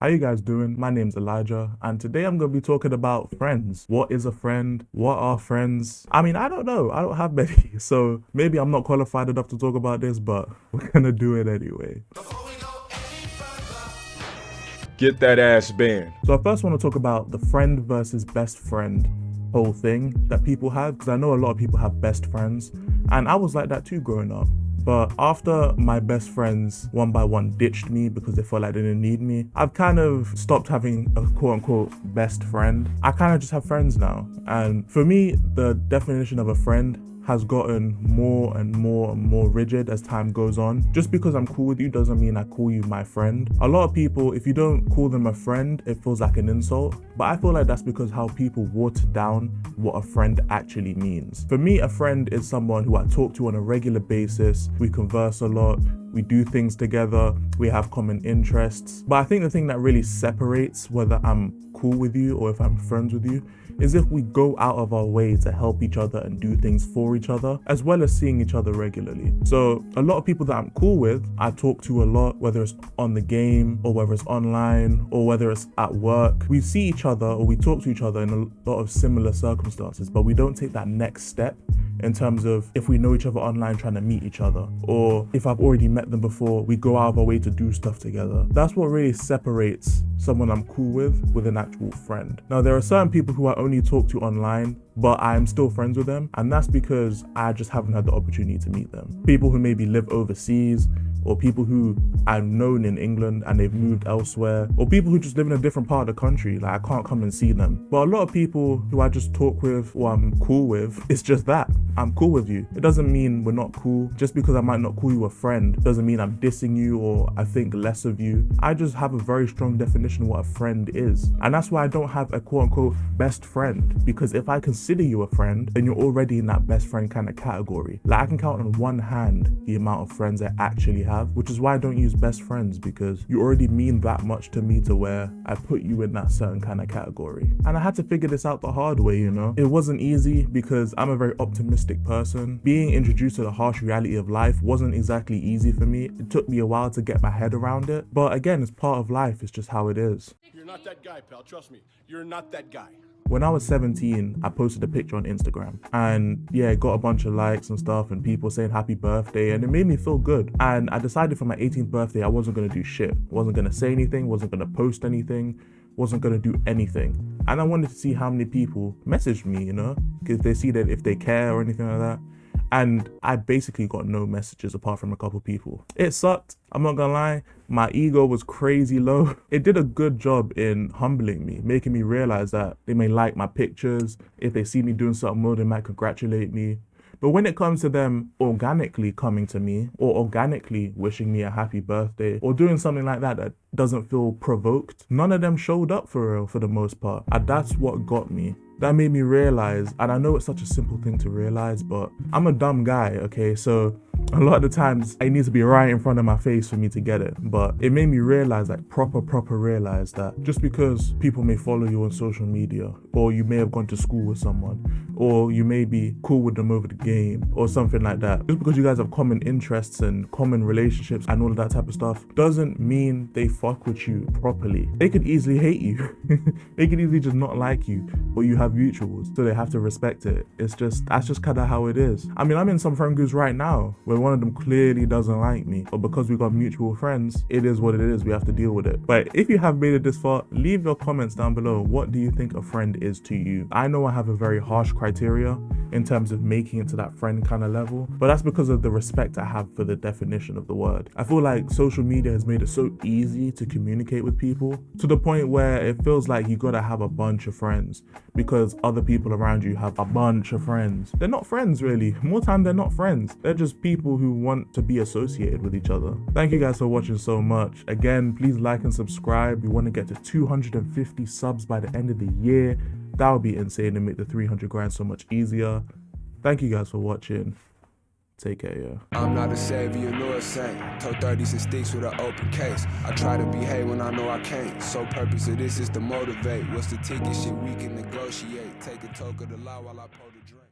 How you guys doing? My name's Elijah, and today I'm going to be talking about friends. What is a friend? What are friends? I mean, I don't know. I don't have many, so maybe I'm not qualified enough to talk about this, but we're gonna do it anyway. Get that ass banned. So I first want to talk about the friend versus best friend whole thing that people have, because I know a lot of people have best friends, and I was like that too growing up. But after my best friends one by one ditched me because they felt like they didn't need me, I've kind of stopped having a quote unquote best friend. I kind of just have friends now. And for me, the definition of a friend has gotten more and more rigid as time goes on. Just because I'm cool with you doesn't mean I call you my friend. A lot of people, if you don't call them a friend, it feels like an insult. But I feel like that's because how people water down what a friend actually means. For me, a friend is someone who I talk to on a regular basis. We converse a lot. We do things together. We have common interests. But I think the thing that really separates whether I'm cool with you or if I'm friends with you is if we go out of our way to help each other and do things for each other, as well as seeing each other regularly. So a lot of people that I'm cool with, I talk to a lot, whether it's on the game or whether it's online or whether it's at work. We see each other or we talk to each other in a lot of similar circumstances, but we don't take that next step in terms of if we know each other online trying to meet each other, or if I've already met them before, we go out of our way to do stuff together. That's what really separates someone I'm cool with an actual friend. Now, there are certain people who I only talk to online, but I'm still friends with them, and that's because I just haven't had the opportunity to meet them. People who maybe live overseas, or people who I've known in England and they've moved elsewhere, or people who just live in a different part of the country, like I can't come and see them. But a lot of people who I just talk with or I'm cool with, it's just that. I'm cool with you. It doesn't mean we're not cool. Just because I might not call you a friend doesn't mean I'm dissing you or I think less of you. I just have a very strong definition of what a friend is. And that's why I don't have a quote unquote best friend, because if I consider you a friend, then you're already in that best friend kind of category. Like I can count on one hand the amount of friends I actually have, which is why I don't use best friends, because you already mean that much to me to where I put you in that certain kind of category. And I had to figure this out the hard way, you know? It wasn't easy because I'm a very optimistic person. Being introduced to the harsh reality of life wasn't exactly easy for me. It took me a while to get my head around it. But again, it's part of life. It's just how it is. You're not that guy, pal. Trust me. You're not that guy. When I was 17, I posted a picture on Instagram and yeah, it got a bunch of likes and stuff and people saying happy birthday, and it made me feel good. And I decided for my 18th birthday, I wasn't gonna do shit. Wasn't gonna say anything, wasn't gonna post anything, wasn't gonna do anything. And I wanted to see how many people messaged me, you know, if they see that, if they care or anything like that. And I basically got no messages apart from a couple people. It sucked, I'm not gonna lie. My ego was crazy low. It did a good job in humbling me, making me realize that they may like my pictures. If they see me doing something more, they might congratulate me. But when it comes to them organically coming to me or organically wishing me a happy birthday or doing something like that that doesn't feel provoked, none of them showed up for real for the most part. And that's what got me. That made me realize, and I know it's such a simple thing to realize, but I'm a dumb guy, okay? So a lot of the times it needs to be right in front of my face for me to get it. But it made me realize, like proper realize that just because people may follow you on social media, or you may have gone to school with someone, or you may be cool with them over the game or something like that, just because you guys have common interests and common relationships and all of that type of stuff, doesn't mean they fuck with you properly. They could easily hate you. They could easily just not like you, but you have mutuals, so they have to respect it. That's just kind of how it is. I mean, I'm in some friend groups right now where one of them clearly doesn't like me, but because we got mutual friends, it is what it is. We have to deal with it. But if you have made it this far, leave your comments down below. What do you think a friend is to you? I know I have a very harsh criteria in terms of making it to that friend kind of level, but that's because of the respect I have for the definition of the word. I feel like social media has made it so easy to communicate with people to the point where it feels like you gotta have a bunch of friends because other people around you have a bunch of friends. They're not friends really. More time they're not friends. They're just people who want to be associated with each other. Thank you guys for watching so much. Again, please like and subscribe. We want to get to 250 subs by the end of the year. That would be insane and make the 300 grand so much easier. Thank you guys for watching. Take care, yeah. I'm not a savior nor a saint. Told 30s and sticks with an open case. I try to behave when I know I can't. So purpose of this is to motivate. What's the ticket? Shit we can negotiate. Take a toke of the law while I pour the drink.